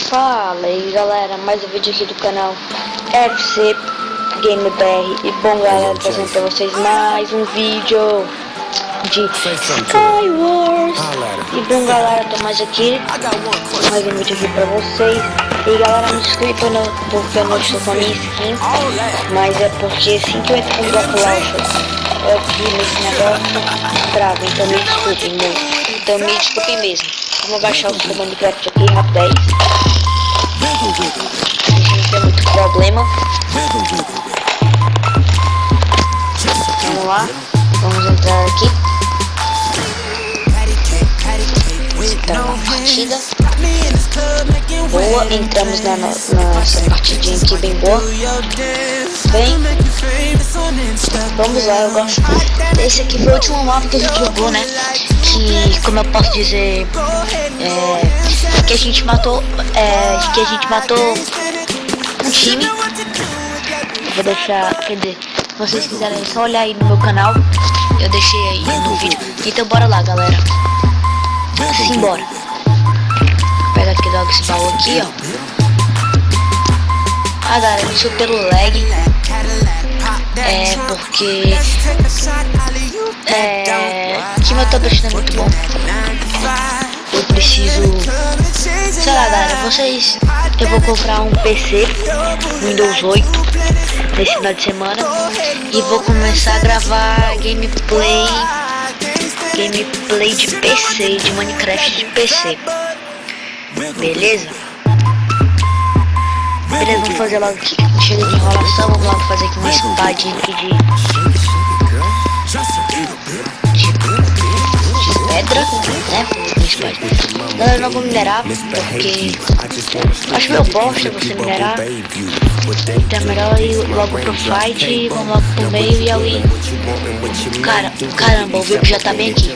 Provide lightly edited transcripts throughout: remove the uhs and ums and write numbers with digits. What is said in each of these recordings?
Fala aí galera, mais um vídeo aqui do canal FC Game BR. E bom galera, trazendo pra vocês mais um vídeo de Skywars. E bom galera, tô mais aqui, mais um vídeo aqui pra vocês. E galera, não se inscreva porque eu não estou com a minha skin, mas é porque assim que eu entro com o Block Launcher aqui nesse negócio trava, então me desculpem mesmo. Vamos baixar o seu Minecraft aqui, rapidez. A gente não tem muito problema. Vamos lá, vamos entrar aqui. Entrar na partida. Boa, entramos na nossa partidinha aqui bem boa. Bem, vamos lá, eu gosto. Esse aqui foi o último mapa que a gente jogou, né? Que, como eu posso dizer, que a gente matou um time. Vou deixar, quer dizer, se vocês quiserem só olhar aí no meu canal, eu deixei aí no vídeo. Então bora lá, galera. Simbora. Pega aqui logo esse baú aqui, ó. Ah, galera, isso pelo lag. Porque o time eu tô deixando muito bom. Eu preciso, sei lá, galera, eu vou comprar um PC Windows 8 nesse final de semana e vou começar a gravar gameplay de PC, de Minecraft de PC. Beleza? Beleza, vamos fazer logo aqui. Chega de enrolação, vamos logo fazer aqui uma espadinha aqui de pedra, né? Galera, eu não vou minerar porque acho meio bosta você minerar. Então é melhor ir logo pro fight e vamos logo pro meio e ali. Caramba, o VIP já tá bem aqui.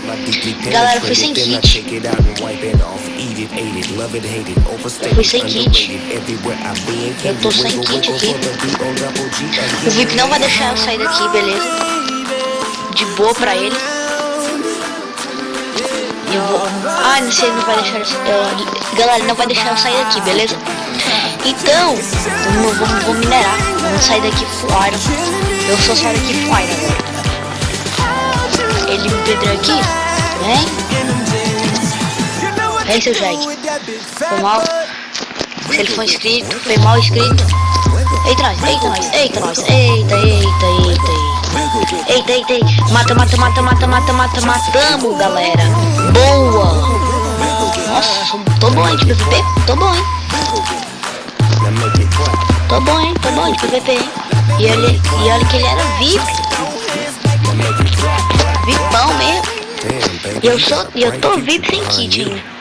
Galera, fui sem kit. Eu tô sem kit aqui. O VIP não vai deixar eu sair daqui, beleza? De boa pra ele. Eu vou... Ah, não sei, não vai deixar galera, não vai deixar eu sair daqui, beleza? Então, vamos minerar. Vamos sair daqui full iron. Eu só saio daqui full iron agora. Ele me pedrou aqui, vem. Vem, seu Jag. Foi mal. Se ele for inscrito, foi mal inscrito. Eita nós. Eita. Matamos, galera. Boa. Nossa, tô bom, hein, de PVP. Tô bom, hein, de PVP, hein. E olha que ele era VIP. VIPão mesmo. E eu tô VIP sem kit ainda.